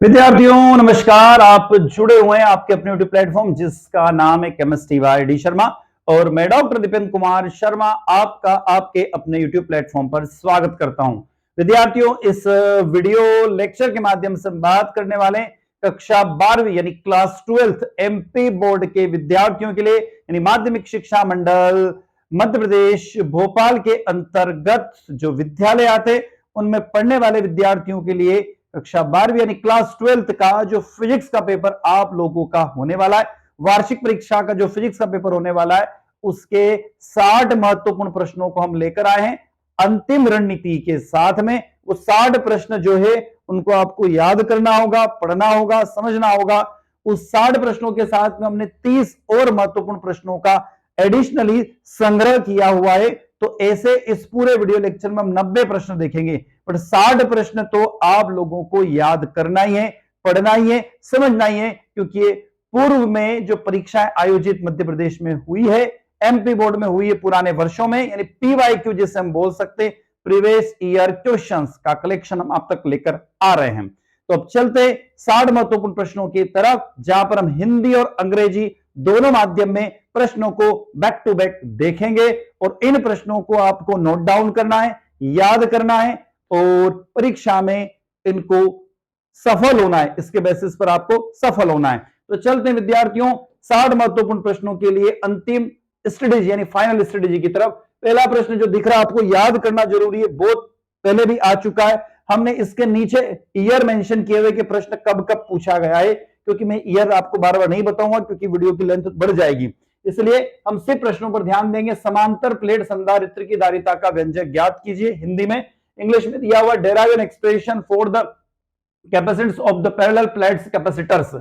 विद्यार्थियों नमस्कार। आप जुड़े हुए हैं आपके अपने यूट्यूब प्लेटफॉर्म जिसका नाम है केमिस्ट्री बाय डी शर्मा और मैं डॉक्टर दीपेंद्र कुमार शर्मा आपका आपके अपने यूट्यूब प्लेटफॉर्म पर स्वागत करता हूं। विद्यार्थियों, इस वीडियो लेक्चर के माध्यम से बात करने वाले कक्षा 12वीं यानी क्लास 12th एमपी बोर्ड के विद्यार्थियों के लिए यानी माध्यमिक शिक्षा मंडल मध्य प्रदेश भोपाल के अंतर्गत जो विद्यालय आते उनमें पढ़ने वाले विद्यार्थियों के लिए कक्षा 12वीं यानी क्लास 12th का जो फिजिक्स का पेपर आप लोगों का होने वाला है, वार्षिक परीक्षा का जो फिजिक्स का पेपर होने वाला है, उसके 60 महत्वपूर्ण प्रश्नों को हम लेकर आए हैं अंतिम रणनीति के साथ में। वो 60 प्रश्न जो है उनको आपको याद करना होगा, पढ़ना होगा, समझना होगा। उस 60 प्रश्नों के साथ में हमने 30 और महत्वपूर्ण प्रश्नों का एडिशनली संग्रह किया हुआ है। तो ऐसे इस पूरे वीडियो लेक्चर में हम 90 प्रश्न देखेंगे, पर 60 प्रश्न तो आप लोगों को याद करना ही है, पढ़ना ही है, समझना ही है, क्योंकि ये पूर्व में जो परीक्षाएं आयोजित मध्य प्रदेश में हुई है, एमपी बोर्ड में हुई है पुराने वर्षों में, यानी पीवाईक्यू जिसे हम बोल सकते हैं, प्रीवियस ईयर क्वेश्चंस का कलेक्शन हम आप तक लेकर आ रहे हैं। तो अब चलते 60 महत्वपूर्ण प्रश्नों की तरफ, जहां पर हम हिंदी और अंग्रेजी दोनों माध्यम में प्रश्नों को बैक टू बैक देखेंगे और इन प्रश्नों को आपको नोट डाउन करना है, याद करना है और परीक्षा में इनको सफल होना है। इसके बेसिस पर आपको सफल होना है। तो चलते हैं विद्यार्थियों 60 महत्वपूर्ण प्रश्नों के लिए अंतिम स्ट्रेटेजी यानी फाइनल स्ट्रेटेजी की तरफ। पहला प्रश्न जो दिख रहा है आपको याद करना जरूरी है, बहुत पहले भी आ चुका है। हमने इसके नीचे ईयर मेंशन किए हुए कि प्रश्न कब कब पूछा गया है, क्योंकि मैं ईयर आपको बार बार नहीं बताऊंगा क्योंकि वीडियो की लेंथ बढ़ जाएगी, इसलिए हम सिर्फ प्रश्नों पर ध्यान देंगे। समांतर प्लेट संधारित्र की धारिता का व्यंजक ज्ञात कीजिए, हिंदी में। इंग्लिश में दिया हुआ derive an expression for the capacitance of the parallel plates capacitors.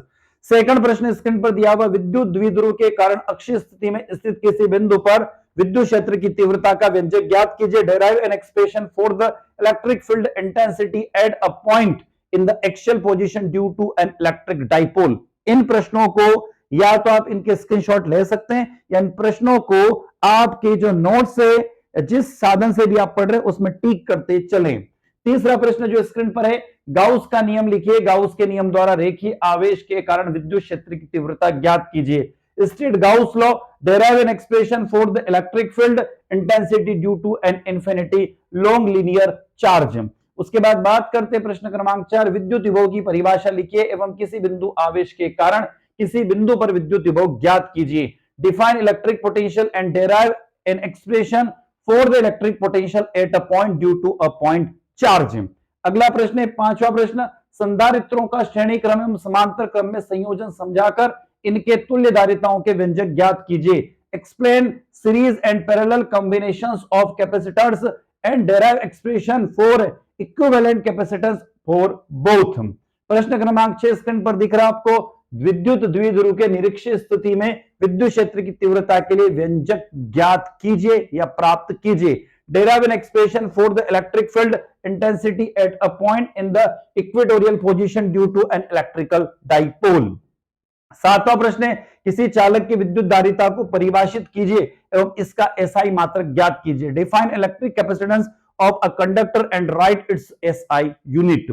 Second प्रश्न स्क्रीन पर दिया हुआ विद्युत द्विध्रुव के कारण अक्षीय स्थिति में स्थित किसी बिंदु पर विद्युत क्षेत्र की तीव्रता का व्यंजक ज्ञात कीजिए, derive an expression for the electric field intensity at a point in the axial position due to an electric dipole. इन प्रश्नों को या तो आप इनके स्क्रीनशॉट ले सकते हैं या इन प्रश्नों को आपके जो नोट्स है जिस साधन से भी आप पढ़ रहे हैं उसमें टिक करते चलें। तीसरा प्रश्न जो स्क्रीन पर है, गाउस का नियम लिखिए, गाउस के नियम द्वारा रेखीय आवेश के कारण विद्युत क्षेत्र की तीव्रता ज्ञात कीजिए। State Gauss law, derive an expression for the electric field intensity due to an infinity long linear charge. उसके बाद बात करते हैं प्रश्न क्रमांक 4, विद्युत विभव की परिभाषा लिखिए एवं किसी बिंदु आवेश के कारण किसी बिंदु पर विद्युत विभव ज्ञात कीजिए। Define electric potential and derive an expression for the electric potential at a point due to a point charge. अगला प्रश्न है पांचवा प्रश्न, संधारित्रों का श्रेणी क्रम एवं समांतर क्रम में संयोजन समझाकर इनके तुल्य धारिताओं के व्यंजक ज्ञात कीजिए। Explain series and parallel combinations of capacitors and derive expression for equivalent capacitance for both. प्रश्न क्रमांक 6 स्क्रीन पर दिख रहा है आपको, विद्युत द्विध्रुव के निरीक्षित स्थिति में विद्युत क्षेत्र की तीव्रता के लिए व्यंजक ज्ञात कीजिए या प्राप्त कीजिए। Derive an expression for the electric field intensity at a point in the equatorial position due to an electrical dipole। सातवां प्रश्न है, किसी चालक की विद्युत धारिता को परिभाषित कीजिए एवं इसका एसआई मात्रक ज्ञात कीजिए। Define electric capacitance of a conductor and right it's SI unit.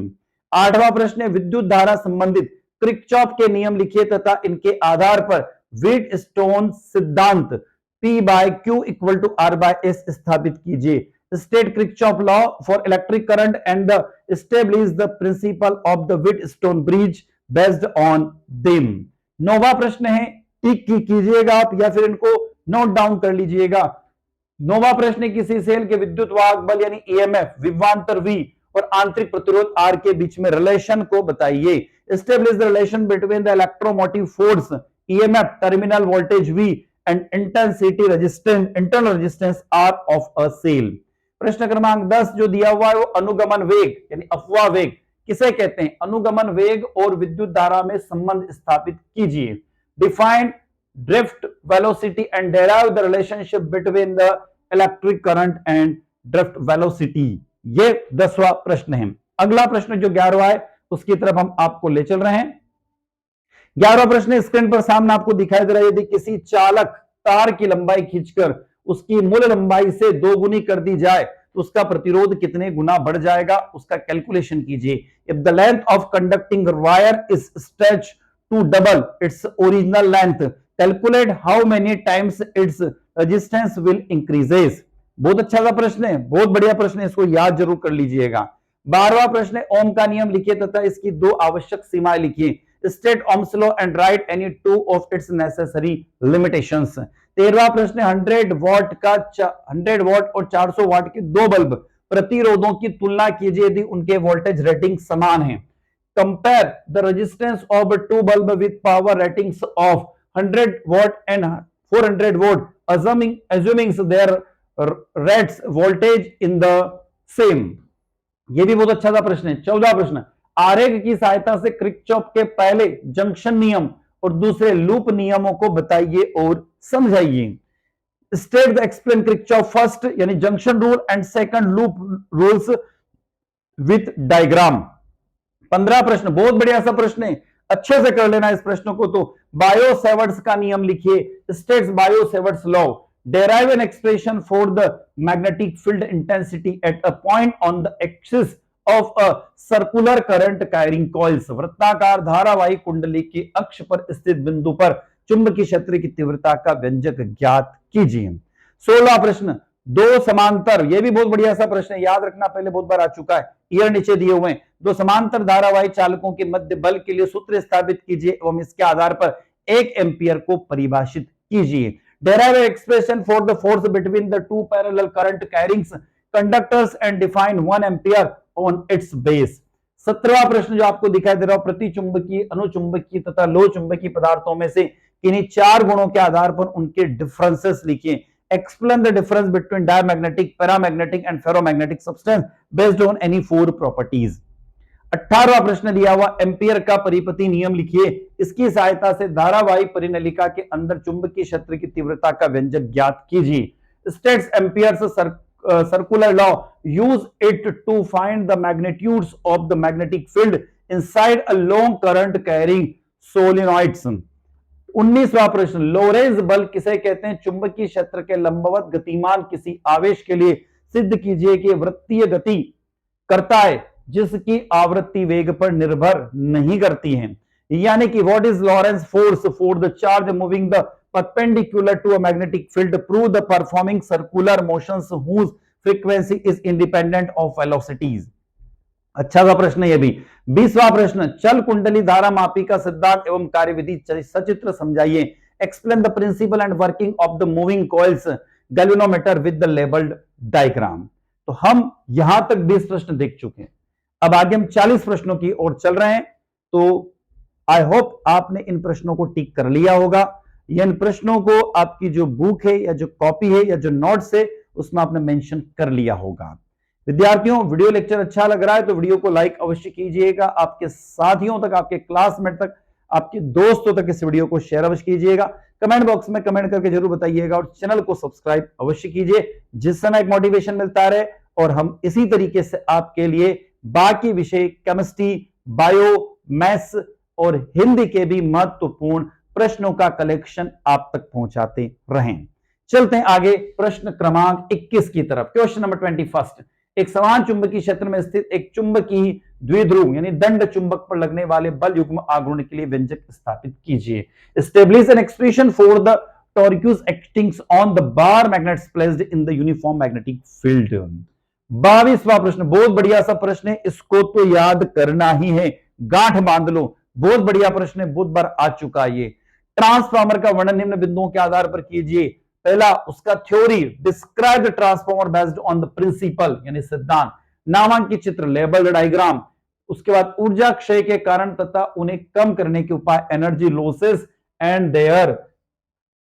आठवां प्रश्न है, विद्युत धारा संबंधित किरचॉफ के नियम लिखिए तथा इनके आधार पर व्हीटस्टोन सिद्धांत P by Q equal to R by S स्थापित कीजिए। State Kirchhoff law for electric current and the establish the principle of the Wheatstone bridge based on them. नौवां प्रश्न है, टिक कीजिएगा आप या फिर इनको नोट डाउन कर लीजिएगा। नौवां प्रश्न, किसी सेल के विद्युत वाहक बल यानी ईएमएफ विभवांतर V और आंतरिक प्रतिरोध R के बीच में रिलेशन को बताइए। Establish the relation between the electromotive force EMF terminal voltage V and intensity resistance internal resistance R of a cell। प्रश्न क्रमांक 10 जो दिया हुआ है वो अनुगमन वेग यानी अपवाह वेग किसे कहते हैं, अनुगमन वेग और विद्युत धारा में संबंध स्थापित कीजिए। Define drift velocity and derive the relationship between the electric current and drift velocity. ये 10वां प्रश्न है। अगला प्रश्न जो 11वां है उसकी तरफ हम आपको ले चल रहे हैं। 11वां प्रश्न स्क्रीन पर सामने आपको दिखाई दे रहा है, यदि किसी चालक तार की लंबाई खींचकर उसकी मूल लंबाई से दोगुनी कर दी जाए तो उसका प्रतिरोध कितने गुना बढ़ जाएगा, उसका कैलकुलेशन कीजिए। If the length of conducting wire is stretch to double its original length, calculate how many times its resistance will increases. बहुत अच्छा सा प्रश्न है, बहुत बढ़िया प्रश्न है, इसको याद जरूर कर लीजिएगा। 12वां प्रश्न है, ओम का नियम लिखिए तथा इसकी दो आवश्यक सीमाएं लिखिए। State Ohm's law and write any two of its necessary limitations. 13वां प्रश्न है, 100 वाट और 400 वाट के दो बल्ब प्रतिरोधों की तुलना कीजिए यदि उनके वोल्टेज रेटिंग समान है। Compare the resistance of two bulb with power ratings of 100 watt and 400 watt assuming their rates voltage in the same। ये भी बहुत अच्छा सा प्रश्न है। 14वां प्रश्न, आरेख की सहायता से किरचॉफ के पहले जंक्शन नियम और दूसरे लूप नियमों को बताइए और समझाइए। State the explain Kirchhoff first यानी junction rule and second loop rules with diagram. 15 प्रश्न, बहुत बढ़िया सा प्रश्न है, अच्छे से कर लेना इस प्रश्न को। तो बायो सेवर्ट्स का नियम लिखिए। States bio Savart's law, derive an expression for the magnetic field intensity at a point on the axis of a circular current carrying coils। वृत्ताकार धारावाही कुंडली के अक्ष पर स्थित बिंदु पर चुंबकीय क्षेत्र की तीव्रता का व्यंजक ज्ञात कीजिए। 16वां प्रश्न, दो समांतर, यह भी बहुत बढ़िया सा प्रश्न है, याद रखना, पहले बहुत बार आ चुका है, ईयर नीचे दिए हुए हैं। दो समांतर धारावाही चालकों के मध्य बल के लिए सूत्र स्थापित कीजिए एवं इसके आधार पर 1 एम्पियर को परिभाषित कीजिए। Derive an expression for the force between the two parallel current carrying conductors and define 1 ampere on its base। 17वां प्रश्न जो आपको दिखाई दे रहा है, प्रति चुंबकीय, अनुचुंबकीय तथा लोह चुंबकीय पदार्थों में से किन्हीं 4 गुणों के आधार पर उनके डिफरेंसेस लिखिए। Explain the difference between diamagnetic, paramagnetic and ferromagnetic substance based on any 4 properties। 18वां प्रश्न दिया हुआ, एम्पियर का परिपति नियम लिखिए। इसकी सहायता से धारावाही परिनलिका के अंदर चुंबकीय क्षेत्र की तीव्रता का व्यंजक ज्ञात कीजिए। States Ampere's circular law, use it to find the magnitudes of the magnetic field inside a long current carrying solenoids. 19वां प्रश्न, लोरेंज बल किसे कहते हैं? चुंबकीय क्षेत्र के लंबवत गतिमान किसी आवेश के लिए सिद्ध कीजिए कि वृत्तीय गति करता है जिसकी आवृत्ति वेग पर निर्भर नहीं करती है। यानी कि what is Lorentz force for the charge moving the perpendicular to a magnetic field, prove the performing circular motions whose frequency is independent of velocities. अच्छा सा प्रश्न है ये भी। 20वां प्रश्न, चल कुंडली धारा मापी का सिद्धांत एवं कार्यविधि सचित्र समझाइए। Explain the principle and working of the moving coils galvanometer with the labelled diagram. तो हम यहां तक 20 प्रश्न देख चुके हैं, अब आगे हम 40 प्रश्नों की ओर चल रहे हैं। तो आई होप आपने इन प्रश्नों को टिक कर लिया होगा, या इन प्रश्नों को आपकी जो बुक है या जो कॉपी है या जो नोट्स है उसमें आपने मेंशन कर लिया होगा। विद्यार्थियों, वीडियो लेक्चर अच्छा लग रहा है तो वीडियो को लाइक अवश्य कीजिएगा, आपके साथियों तक, आपके क्लासमेट तक, आपके दोस्तों तक इस वीडियो को शेयर अवश्य कीजिएगा। कमेंट बॉक्स में कमेंट करके जरूर बताइएगा और चैनल को सब्सक्राइब अवश्य कीजिए, जिस समय एक मोटिवेशन मिलता रहे और हम इसी तरीके से आपके लिए बाकी विषय केमिस्ट्री, बायो, मैथ्स और हिंदी के भी महत्वपूर्ण प्रश्नों का कलेक्शन आप तक पहुंचाते रहें। चलते हैं आगे प्रश्न क्रमांक 21 की तरफ। क्वेश्चन नंबर 21, एक समान चुंबकीय क्षेत्र में स्थित एक चुंबकीय द्विध्रुव यानी दंड चुंबक पर लगने वाले बल युग्म आघूर्ण के लिए व्यंजक स्थापित कीजिए। Establish an expression for the torques acting on the bar magnets placed in the uniform magnetic field. 22वां प्रश्न, बहुत बढ़िया सा प्रश्न है, इसको तो याद करना ही है, गांठ बांध लो, बहुत बढ़िया प्रश्न है, बहुत बार आ चुका है ये। ट्रांसफार्मर का वर्णन निम्न बिंदुओं के आधार पर कीजिए। पहला, उसका theory, describe the transformer based on the principle यानी सिद्धांत, नामांकित चित्र, लेबल डायग्राम। उसके बाद ऊर्जा क्षय के कारण तथा उन्हें कम करने के उपाय, energy losses and there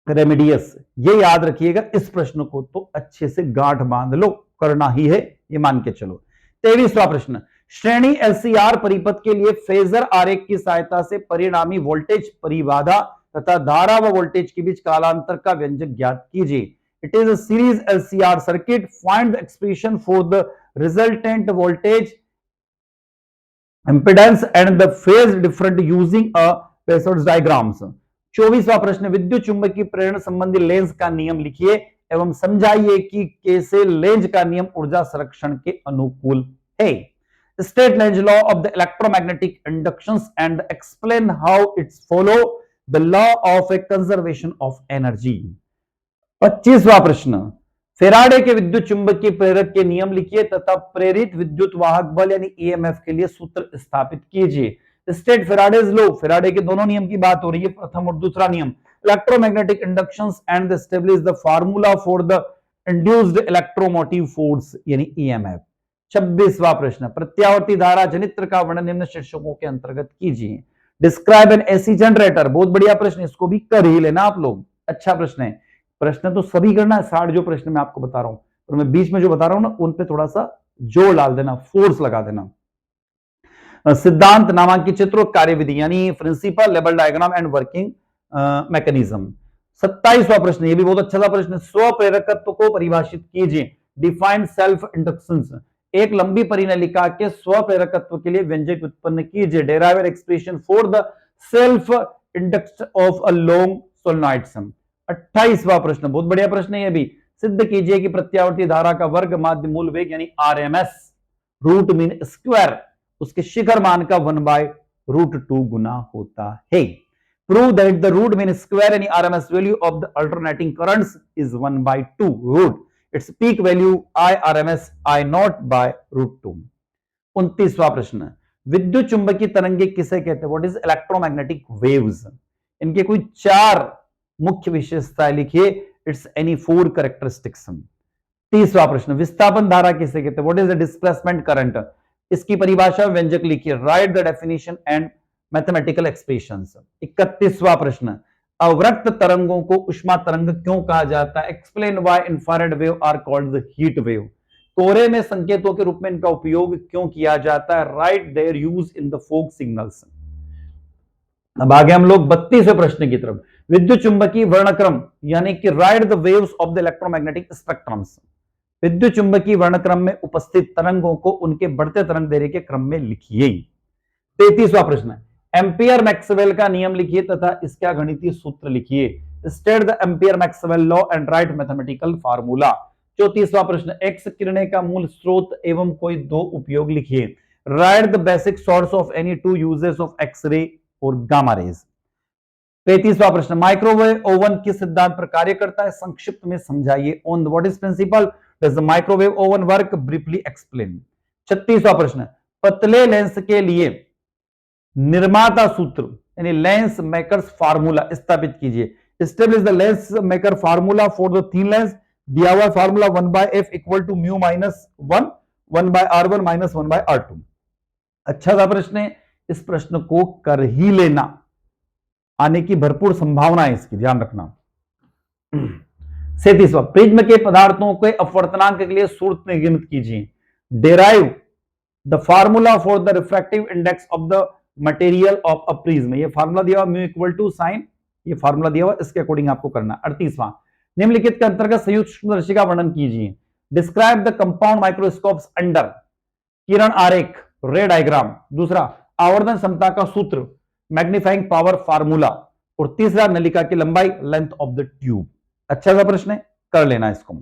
Remedios. ये याद रखिएगा, इस प्रश्न को तो अच्छे से गांठ बांध लो, करना ही है, ये मान के चलो। 23वां प्रश्न, श्रेणी एलसीआर परिपथ के लिए फेजर आरेख की सहायता से परिणामी वोल्टेज, परिबाधा तथा धारा व वोल्टेज के बीच कालांतर का व्यंजक ज्ञात कीजिए। It is a series LCR circuit, find the expression for the resultant voltage, impedance and the phase different using a phasor diagrams. 24वां प्रश्न, विद्युत चुंबकीय प्रेरण संबंधी लेंस का नियम लिखिए। एवं समझाइए कि कैसे लेंज का नियम ऊर्जा संरक्षण के अनुकूल है। State Lenz law of the electromagnetic inductions and explain how its follow the law of a conservation of energy. 25वां प्रश्न, फेराडे के विद्युत चुंबकीय प्रेरक के नियम लिखिए तथा प्रेरित विद्युत वाहक बल यानी ईएमएफ के लिए सूत्र स्थापित कीजिए। स्टेट फेराडेज लॉ, फेराडे के दोनों नियम की बात हो रही है, प्रथम और दूसरा नियम। Electromagnetic inductions and establish the formula for the induced electromotive force यानी ईएमएफ। 26वां प्रश्न, प्रत्यावर्ती धारा जनित्र का वर्णन निम्न शीर्षकों के अंतर्गत कीजिए। डिस्क्राइब एन एसी जनरेटर, बहुत बढ़िया प्रश्न, इसको भी कर ही लेना आप लोग, अच्छा प्रश्न है। प्रश्न तो सभी करना है, 60 जो प्रश्न मैं आपको बता रहा हूं, और मैं बीच में जो बता रहा हूं ना उन पे थोड़ा सा जोर डाल देना, फोर्स लगा देना। सिद्धांत, नामांकित चित्रों, कार्यविधि यानी principle, level diagram and working mechanism. 27वां प्रश्न, ये भी बहुत अच्छा था प्रश्न, स्व प्रेरकत्व को परिभाषित कीजिए। डिफाइन सेल्फ इंडक्शंस, एक लंबी परिनलिका के स्व प्रेरकत्व के लिए व्यंजक उत्पन्न कीजिए। Derive expression for the self induction of a long solenoid some. 28वां प्रश्न, बहुत बढ़िया प्रश्न है ये भी, सिद्ध कीजिए कि प्रत्यावर्ती धारा का वर्ग माध्य मूल वेग यानी आरएमएस रूट मीन स्क्वायर उसके शिखर मान का 1/√2 गुना होता है। Prove that the root mean square यानी RMS value of the alternating currents is 1/2 root its peak value I RMS I naught by √2। 29वां प्रश्न, विद्युत चुंबकीय तरंगे किसे कहते हैं? What is electromagnetic waves. इनके कोई 4 मुख्य विशेषताएं लिखिए, इट्स एनी 4 कैरेक्टरिस्टिक्स। 30वां प्रश्न, विस्थापन धारा किसे कहते हैं? What is the displacement current, इसकी परिभाषा व्यंजक लिखिए। Write the definition and mathematical expressions. 31वां प्रश्न, अवरक्त तरंगों को ऊष्मा तरंग क्यों कहा जाता है? Explain why infrared wave are called the heat wave. कोहरे में संकेतों के रूप में इनका उपयोग क्यों किया जाता है? Write their use in the fog signals. अब आगे हम लोग 32वें प्रश्न की तरफ। विद्युत चुंबकीय वर्णक्रम यानी कि right the waves of the electromagnetic spectrums. विद्युत चुंबकीय वर्णक्रम में उपस्थित तरंगों को उनके बढ़ते तरंग दैर्ध्य के क्रम में लिखिए। 33वां प्रश्न, एम्पियर मैक्सवेल का नियम लिखिए तथा इसका गणितीय सूत्र लिखिए। State the Ampere Maxwell law and write mathematical formula. 34वां प्रश्न, एक्स किरणें का मूल स्रोत एवं कोई 2 उपयोग लिखिए। Write the basic source of any 2 uses of X ray और गामा रेज। 35वां प्रश्न, माइक्रोवेव ओवन किस सिद्धांत पर कार्य करता है? संक्षिप्त में समझाइए। On the what is principle does the microwave oven work, briefly explain. 36वां प्रश्न, पतले लेंस के लिए निर्माता सूत्र यानी लेंस मेकर्स फार्मूला स्थापित कीजिए। Establish the lens maker formula for the thin lens. दिया हुआ formula 1/f equal to mu minus 1 1/r1 minus 1/r2। अच्छा सा प्रश्न है, इस प्रश्न को कर ही लेना, आने की भरपूर संभावना है इसकी, ध्यान रखना। 37वां, प्रिज्म के पदार्थों के अपवर्तनांक के लिए सूत्र निर्गमित कीजिए। Derive the formula for the refractive index of the material of a prism. ये फार्मूला दिया हुआ म्यू इक्वल टू साइन, ये फार्मूला दिया हुआ, इसके अकॉर्डिंग आपको करना। 38वां, निम्नलिखित के अंतर्गत संयुक्त सूक्ष्मदर्शी का वर्णन कीजिए। Describe the compound microscopes under, किरण आरेख, रे डायग्राम। दूसरा, आवर्धन क्षमता का सूत्र, मैग्नीफाइंग पावर फार्मूला। और तीसरा, नलिका की लंबाई, लेंथ ऑफ द ट्यूब। अच्छा सा प्रश्न है, कर लेना इसको।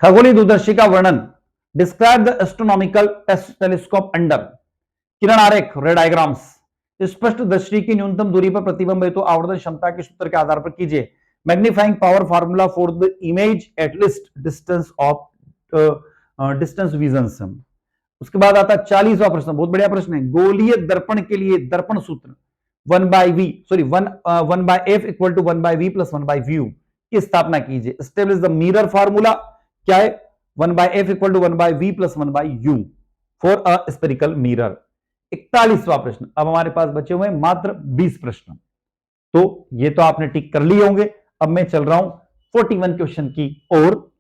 खगोलीय दूरदर्शी का वर्णन, describe the astronomical telescope under, किरण आरेख, रे डायग्राम्स। स्पष्ट दृष्टि की न्यूनतम दूरी पर प्रतिबिंब हेतु आवर्धन क्षमता के सूत्र के आधार पर कीजिए। Magnifying power formula for the image at least distance of distance visions. उसके बाद आता है 40वां प्रश्न, बहुत बढ़िया प्रश्न है, गोलीय दर्पण के लिए दर्पण सूत्र 1/f equal to 1/v plus 1/v की स्थापना कीजिए। एस्टेब्लिश द मिरर फार्मूला, क्या है? 1/f equal to 1/v plus 1/u for a spherical mirror. 41वां प्रश्न, अब हमारे पास बचे हुए मात्र 20 प्रश्न, तो ये तो आपने टिक कर लिए होंगे। अब मैं चल रहा हूं 41 क्वेश्चन की और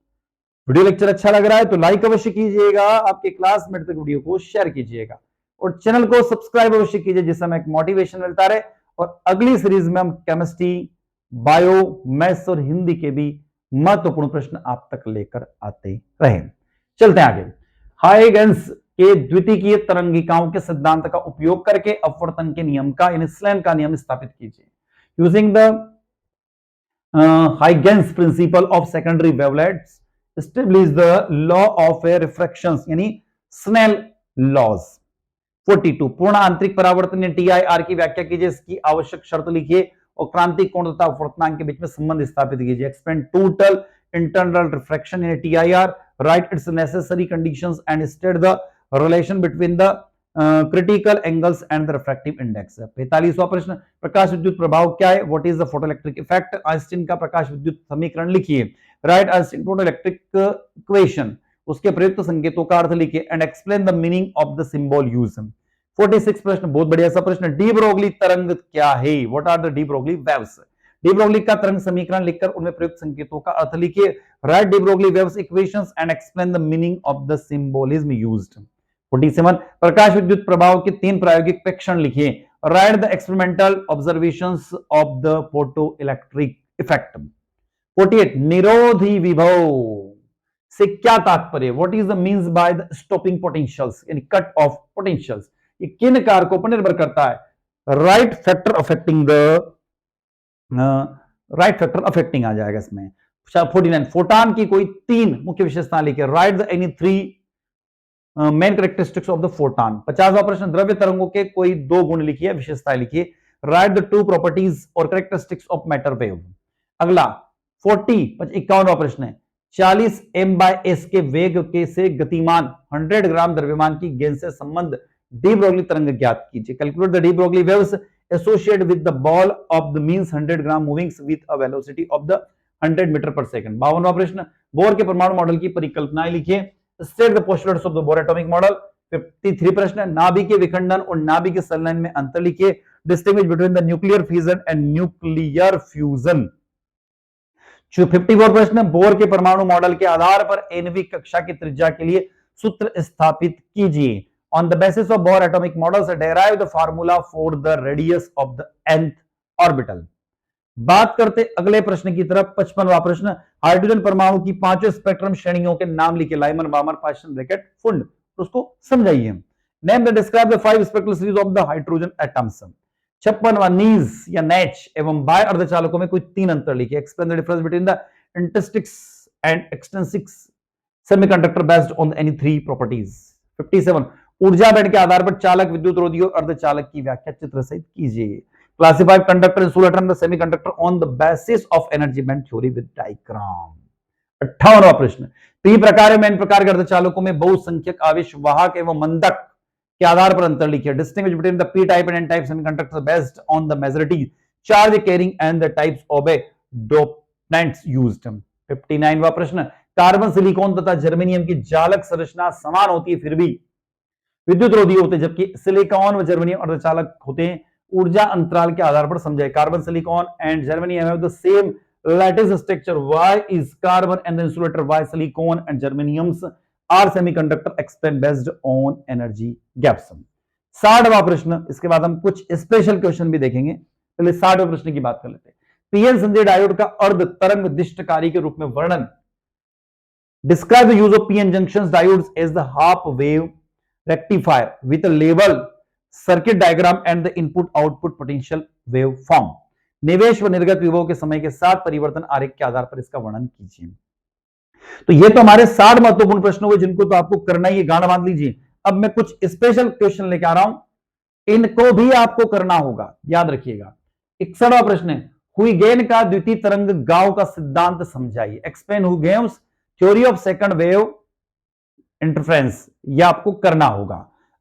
वीडियो लेक्चर अच्छा लग रहा है तो लाइक अवश्य कीजिएगा, आपके क्लासमेट तक वीडियो को शेयर कीजिएगा और चैनल को सब्सक्राइब अवश्य कीजिए, जिससे हमें एक मोटिवेशन मिलता रहे। और अगली सीरीज में हम केमिस्ट्री, बायो, मैथ्स और हिंदी के भी महत्वपूर्ण प्रश्न आप तक लेकर आते रहे। चलते हैं आगे। हाइगन्स के द्वितीय तरंगिकाओं के सिद्धांत का उपयोग करके अपवर्तन के नियम का यानी स्लेन का नियम स्थापित कीजिए। Using the Huygens principle of secondary wavelets establish the law of A refraction यानी स्नेल लॉज। 42 पूर्ण आंतरिक परावर्तन TIR की व्याख्या कीजिए, इसकी आवश्यक शर्त लिखिए और क्रांतिक कोण तथा अपवर्तनांक के बीच में संबंध स्थापित कीजिए। Explain total internal refraction in TIR, write its necessary conditions and state the relation between the critical angles and the refractive index. 45वां प्रश्न, प्रकाश विद्युत प्रभाव क्या है? What is the photoelectric effect? Einstein का प्रकाश विद्युत समीकरण लिखिए। राइट आइंस्टीन फोटोइलेक्ट्रिक इक्वेशन, उसके प्रयुक्त संकेतों का अर्थ लिखिए and explain the meaning of the symbol use. 46 प्रश्न, बहुत बढ़िया सा प्रश्न, डी ब्रोगली तरंग क्या है? What are the de Broglie waves? De Broglie का तरंग समीकरण लिखकर उनमें प्रयुक्त संकेतों का अर्थ लिखिए। Write de Broglie waves equations and explain the meaning of the symbolism used. 47, प्रकाश विद्युत प्रभाव के 3 प्रायोगिक प्रेक्षण लिखिए। Write the experimental observations of the photo electric effect. 48, निरोधी विभव से क्या तात्पर्य? What is the means by the stopping potentials यानी कट ऑफ पोटेंशियल्स? ये किन कारकों पर निर्भर करता है? Write factor affecting the write factor affecting आ जाएगा इसमें। 49, फोटॉन की कोई 3 मुख्य विशेषता लिखिए। Write the any 3 main characteristics of the photon. 50वां प्रश्न, द्रव्य तरंगों के कोई 2 गुण लिखिए, विशेषताएं लिखिए। राइट द 2 प्रॉपर्टीज और कैरेक्टरिस्टिक्स ऑफ मैटर वेव। अगला 51वां प्रश्न है, 40 m/s के वेग के से गतिमान 100 ग्राम द्रव्यमान की गेंद से संबंध डी ब्रोगली तरंग ज्ञात कीजिए। Calculate the de Broglie waves associated with the ball of the means 100 gram moving with a velocity of the 100 metre per second. 52वां प्रश्न, बोर के परमाणु मॉडल की परिकल्पनाएं लिखिए। State the postulates of the Bohr atomic model. 53 प्रश्न, नाभिकीय विखंडन और नाभिकीय संलयन में अंतर लिखिए। Distinguish between the nuclear fission and nuclear fusion. 54 प्रश्न, बोर के परमाणु मॉडल के आधार पर एनवी कक्षा की त्रिज्या के लिए सूत्र स्थापित कीजिए। On the basis of bore atomic models derive the formula for the radius of the nth orbital. बात करते अगले प्रश्न की तरफ। 55वां प्रश्न, हाइड्रोजन परमाणु की 5 स्पेक्ट्रम श्रेणियों के नाम लिखे। Lyman, Balmer, Paschen, Brackett, Pfund. उसको समझाइए। Name the describe the 5 spectral series of the hydrogen atoms. 56वां, नीज या नेच एवं बाय अर्धचालकों में कोई 3 अंतर लिखिए। Explain the difference between the intrinsics and extrinsics semiconductor based on any 3 properties. 57, ऊर्जा बैंड के आधार पर चालक, विद्युत रोधी और अर्धचालक की व्याख्या चित्र सहित कीजिए। Classify conductor, insulator and the semiconductor on the basis of energy band theory with diagram. 58वां प्रश्न, पी प्रकार में एन प्रकार के अर्धचालकों में बहुसंख्यक आवेश वाहक एवं मंदक के आधार पर अंतर लिखिए। Distinguish between the P type and N type semiconductor based on the majority charge carrying and the types of a dopants used. 59वां प्रश्न, कार्बन, सिलिकॉन तथा जर्मेनियम की जालक संरचना समान होती है फिर भी विद्युत रोधी होते हैं, जबकि सिलिकॉन व जर्मेनियम अर्धचालक होते हैं। ऊर्जा अंतराल के आधार पर समझाए। Carbon, silicon and germanium have the same lattice structure. Why is carbon and the insulator, why silicon and germaniums are semiconductor explain based on energy gaps. 60वां प्रश्न, इसके बाद हम कुछ स्पेशल क्वेश्चन भी देखेंगे। पहले 60वें प्रश्न की बात कर लेते हैं। पीएन संजय डायोड का अर्ध तरंग दिष्टकारी के रूप में वर्णन। Describe the use of PN junctions diodes as the half wave rectifier with a label circuit diagram and the input output potential wave form। निवेश व निर्गत विभव के समय के साथ परिवर्तन आरेख के आधार पर इसका वर्णन कीजिए। तो ये तो हमारे 60 महत्वपूर्ण प्रश्न हुए जिनको तो आपको करना ही, गांड बांध लीजिए। अब मैं कुछ स्पेशल क्वेश्चन लेके आ रहा हूं, इनको भी आपको करना होगा, याद रखिएगा। 61वां प्रश्न है, हुइगेन का द्वितीय तरंग गांव का सिद्धांत समझाइए। Explain Huygens theory of second wave interference, यह आपको करना होगा।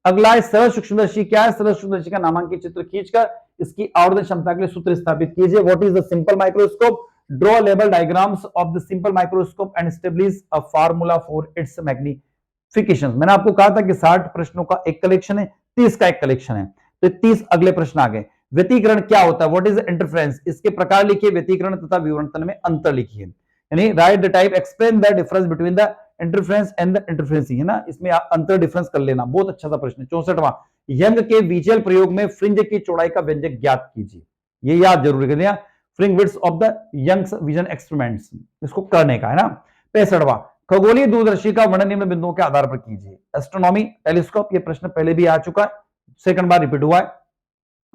अगला है सरल सूक्ष्मदर्शी क्या है? सरल सूक्ष्मदर्शी का नामांकित चित्र खींचकर इसकी आवर्धन क्षमता के लिए सूत्र स्थापित कीजिए। What is the simple microscope? Draw label diagrams of the simple microscope and establish a formula for its magnification. मैंने आपको कहा था कि 60 प्रश्नों का एक कलेक्शन है, 30 का एक कलेक्शन है, तो 30 अगले प्रश्न आ गए। व्यतिकरण क्या होता है? What is interference? इसके प्रकार लिखिए, व्यतिकरण तथा विवर्तन में अंतर लिखिए। यानी write the type, explain the difference between the interference and the interference, है ना, इसमें आप अंतर डिफरेंस कर लेना। बहुत अच्छा सा प्रश्न। 64वां, यंग के विचल प्रयोग में फ्रिंज की चौड़ाई का व्यंजक ज्ञात कीजिए। ये याद जरूर कर लिया, fringe width of the Young's vision experiments, इसको करने का है ना। 65वां, खगोलीय दूरदर्शी का वर्णन निम्न बिंदुओं के आधार पर कीजिए। एस्ट्रोनॉमी टेलीस्कोप, ये प्रश्न पहले भी आ चुका है, सेकंड बार रिपीट हुआ है,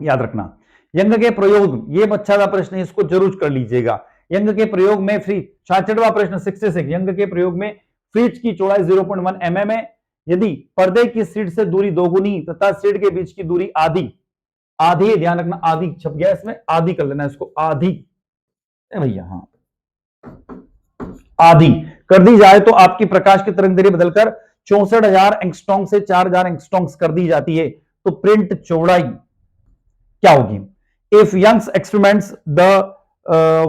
याद रखना। यंग के प्रयोग, ये अच्छा सा प्रश्न है, इसको जरूर कर लीजिएगा। यंग के प्रयोग में फ्रिज, 66वां प्रश्न 66, यंग के प्रयोग में फ्रिज की चौड़ाई 0.1 mm है यदि पर्दे की सीट से दूरी दोगुनी तथा सीट के बीच की दूरी आधी, आधी ध्यान रखना, आधी छप गया इसमें, आधी कर लेना इसको, आधी भैया, हाँ आधी कर दी जाए तो आपकी प्रकाश की तरंग दैर्घ्य बदलकर 64,000 एंगस्ट्रॉम से 4,000 एंगस्ट्रॉम कर दी जाती है, तो प्रिंट चौड़ाई क्या होगी? If Young's experiments the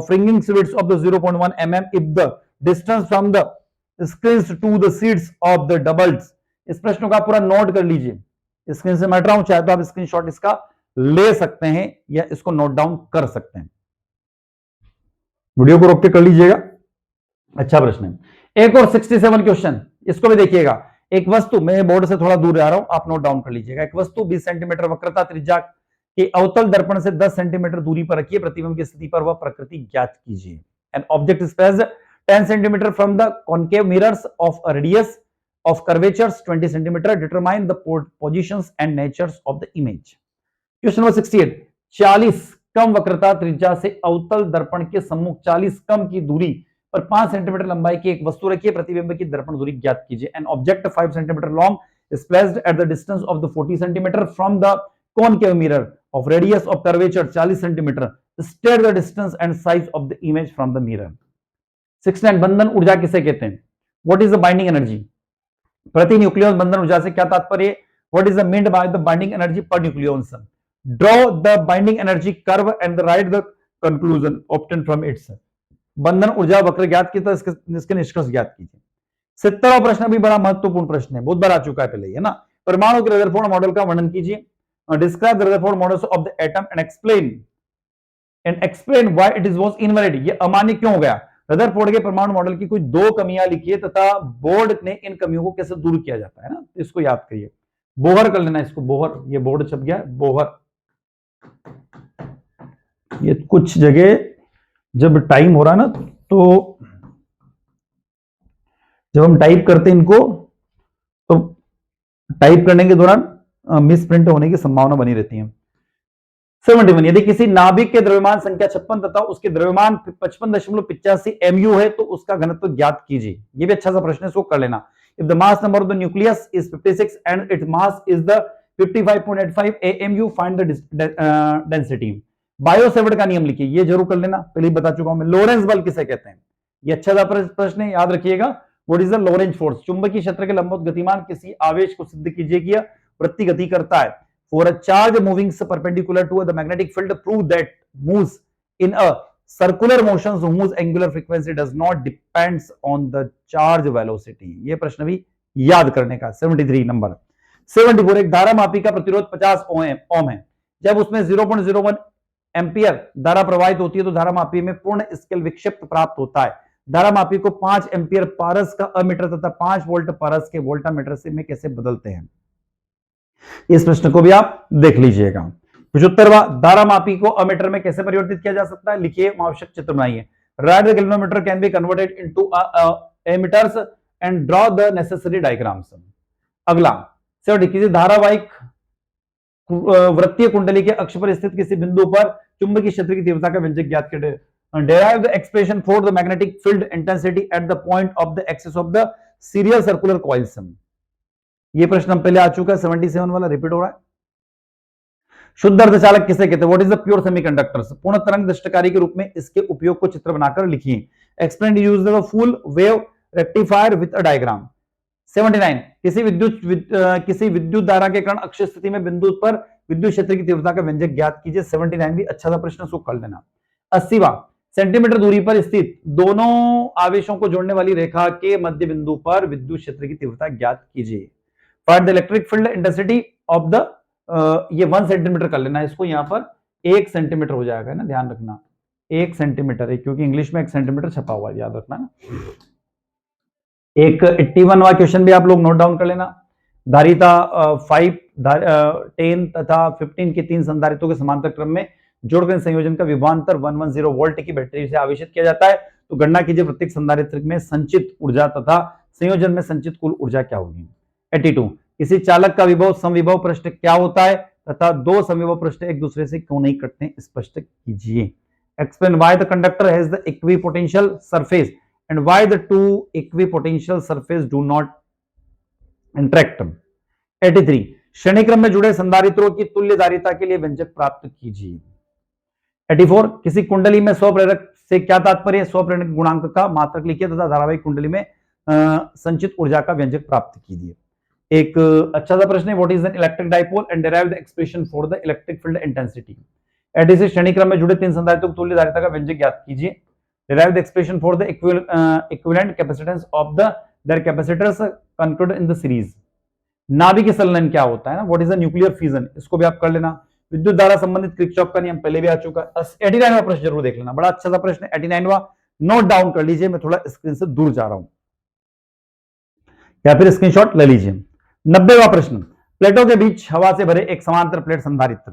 fringing width of the 0.1 mm if the distance from the screens to the seats of the doubles। इस प्रश्न का पूरा नोट कर लीजिए, स्क्रीन से मैं हट रहा हूं, चाहे तो आप स्क्रीनशॉट इसका ले सकते हैं या इसको नोट डाउन कर सकते हैं, वीडियो को रोक के कर लीजिएगा। अच्छा प्रश्न है। एक और 67 क्वेश्चन, इसको भी देखिएगा। एक वस्तु, मैं बोर्ड से थोड़ा दूर आ रहा हूं, आप नोट डाउन कर लीजिएगा। एक वस्तु 20 सेंटीमीटर वक्रता त्रिज्या के अवतल दर्पण से 10 सेंटीमीटर दूरी पर रखिए, प्रतिबिंब की स्थिति पर वह प्रकृति ज्ञात कीजिए। An object is placed 10 centimetre from the concave mirrors of a radius of curvatures 20 centimeter, determine the positions and natures of the image। Question number 68, 40 कम वक्रता त्रिज्या से अवतल दर्पण के सम्मुख 40 कम की दूरी पर 5 सेंटीमीटर लंबाई की एक वस्तु रखिए, प्रतिबिंब की दर्पण दूरी ज्ञात कीजिए। An object 5 centimetre long is placed at the distance of the 40 centimeter from the concave mirror of radius of curvature 40 centimeter, state the distance and size of the image from the mirror। 69 बंधन ऊर्जा किसे कहते हैं? What is the binding energy? प्रति nucleus बंधन ऊर्जा से क्या तात्पर्य? What is the meant by the binding energy per nucleus? Draw the binding energy curve and write the conclusion obtain from its. बंधन ऊर्जा वक्र ज्ञात की, तो इसके निष्कर्ष ज्ञात कीजिए। 70वां प्रश्न भी बड़ा महत्वपूर्ण प्रश्न है, बहुत बार आ चुका है पहले, है ना। परमाणु के रदरफोर्ड मॉडल का वर्णन कीजिए। Describe the Rutherford models of the atom and explain why it is was invalid. ये अमान्य क्यों हो गया? रदरफोर्ड के परमाणु मॉडल की कुछ 2 कमियां लिखिए तथा बोर्ड ने इन कमियों को कैसे दूर किया जाता है ना, इसको याद करिए। बोहर कर लेना इसको, बोहर, ये बोर्ड छप गया, बोहर। ये कुछ जगह जब टाइम हो रहा है ना, तो जब हम टाइप करते हैं इनको, तो टाइप करने के दौरान मिस प्रिंट होने की संभावना बनी रहती है। 71, यदि किसी नाभिक के द्रव्यमान संख्या 56 तथा उसके द्रव्यमान 55.85 mu है, तो उसका घनत्व ज्ञात कीजिए। ये भी अच्छा सा प्रश्न है, इसको कर लेना। If the mass number of the nucleus is 56 and its mass is the 55.85 AMU, find the density. Biot Savart का नियम लिखिए, ये जरूर कर लेना, पहले ही बता चुका हूं मैं। लोरेंस बल किसे कहते हैं? ये अच्छा सा प्रश्न है, याद रखिएगा। What is the Lorentz force? चुंबकीय क्षेत्र के लंबवत गतिमान किसी आवेश को सिद्ध कीजिए कि यह वृत्ति गति करता है। For a charge moving perpendicular to the magnetic field, prove that moves in a circular motion whose angular frequency does not depends on the charge velocity। ये प्रश्न भी याद करने का। 73 नंबर। 74, एक धारा मापी का प्रतिरोध 50 ओम है। जब उसमें 0.01 एम्पियर धारा प्रवाहित होती है, तो धारा मापी में पूर्ण स्केल विक्षिप्त प्राप्त होता है। धारा मापी को 5 एम्पियर पारस का अमीटर तथा 5 वोल्ट पारस के वोल्टामीटर से में कैसे बदलते हैं? इस प्रश्न को भी आप देख लीजिएगा। 75वां, धारा मापी को अमीटर में कैसे परिवर्तित किया जा सकता है? लिखिए, आवश्यक चित्र बनाइए। Right the galvanometer can be converted into ammeters and draw the necessary diagrams. अगला, किसी धारावाहिक वृत्तीय कुंडली के अक्ष पर स्थित किसी बिंदु पर चुंबकीय क्षेत्र की तीव्रता का व्यंजक ज्ञात करें। Derive the expression for the magnetic field intensity at the point of the axis of the serial circular coils। ये प्रश्न हम पहले आ चुका है, 77 वाला रिपीट हो रहा है। शुद्ध अर्धचालक किसे कहते हैं? What is the pure semiconductors? पूर्ण तरंग दृष्टकारी के रूप में इसके उपयोग को चित्र बनाकर लिखिए। Explain use the full wave rectifier with a diagram. 79, किसी विद्युत धारा के कण अक्षीय स्थिति में बिंदु पर विद्युत क्षेत्र की तीव्रता का व्यंजक ज्ञात कीजिए। 79 भी अच्छा सा प्रश्न, सो कर लेना। 80वां, सेंटीमीटर दूरी पर स्थित दोनों आवेशों को जोड़ने वाली रेखा के मध्य बिंदु पर विद्युत क्षेत्र की तीव्रता ज्ञात कीजिए। Find the electric field intensity of the, ये 1 सेंटीमीटर कर लेना, इसको यहां पर 1 सेंटीमीटर हो जाएगा ना, ध्यान रखना 1 सेंटीमीटर है, क्योंकि इंग्लिश में 1 सेंटीमीटर छपा हुआ है, याद रखना ना। एक 81वां क्वेश्चन भी आप लोग नोट डाउन कर लेना। धारिता 5, 10 तथा 15 के 3 संधारितों के समांतर क्रम में जोड़कर संयोजन का विभवांतर 110 वोल्ट की बैटरी से आवेशित किया जाता है। तो गणना कीजिए प्रत्येक संधारित्र में संचित ऊर्जा तथा संयोजन में संचित कुल ऊर्जा क्या होगी। 82, किसी चालक का विभव समविभव पृष्ठ क्या होता है तथा 2 समविभव पृष्ठ एक दूसरे से क्यों नहीं कटते, स्पष्ट कीजिए। Explain why the conductor has the equipotential surface and why the two equipotential surface do not interact. 83 श्रेणी क्रम में जुड़े संधारित्रों की तुल्यधारिता के लिए व्यंजक प्राप्त कीजिए. 84 किसी कुंडली में स्वप्रेरक से क्या तात्पर्य? स्वप्रेरक गुणांक का मात्रक लिखिए तथा धारावाहिक कुंडली में संचित ऊर्जा का व्यंजक प्राप्त कीजिए. एक अच्छा सा प्रश्न है, what is an electric dipole and derive the expression for the electric field intensity. 86 श्रेणी क्रम में जुड़े तीन संधारित्रों की तुल्यधारिता का व्यंजक ज्ञात कीजिए. Derive the expression for the equivalent capacitance of the their capacitors conclude in the series. नाभिक संलयन क्या होता है ना, what is the nuclear fusion, इसको भी आप कर लेना. विद्युत धारा संबंधित किरचॉफ का नियम पहले भी आ चुका है. 89वां प्रश्न जरूर देख लेना, बड़ा अच्छा सा प्रश्न है 89वां, नोट डाउन कर लीजिए. मैं थोड़ा स्क्रीन से दूर जा रहा हूं या फिर स्क्रीनशॉट ले लीजिए. 90वां प्रश्न, प्लेटों के बीच हवा से भरे एक समांतर प्लेट संधारित्र.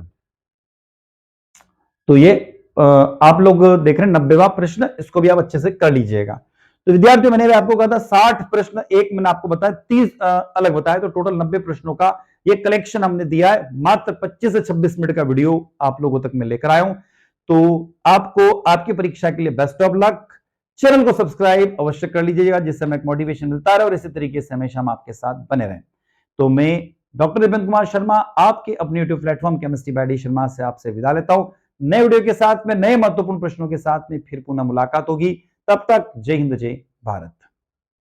तो ये आप लोग देख रहे हैं 90वां प्रश्न, इसको भी आप अच्छे से कर लीजिएगा. तो विद्यार्थियों, मैंने भी आपको कहा था 60 प्रश्न एक मैंने आपको बताया, 30 अलग बताया, तो टोटल 90 प्रश्नों का ये कलेक्शन हमने दिया है. मात्र 25 से 26 मिनट का वीडियो आप लोगों तक मैं लेकर आया हूं. तो आपको आपकी परीक्षा के लिए बेस्ट ऑफ लक. चैनल को सब्सक्राइब अवश्य कर लीजिएगा जिससे हमें मोटिवेशन मिलता रहे और इसी तरीके से हमेशा हम आपके साथ बने रहें. तो मैं डॉक्टर दिपेंद्र कुमार शर्मा आपके अपने YouTube platform chemistry bye D Sharma से आपसे विदा लेता हूं. नए वीडियो के साथ में, नए महत्वपूर्ण प्रश्नों के साथ में फिर पुनः मुलाकात होगी. तब तक जय हिंद, जय भारत.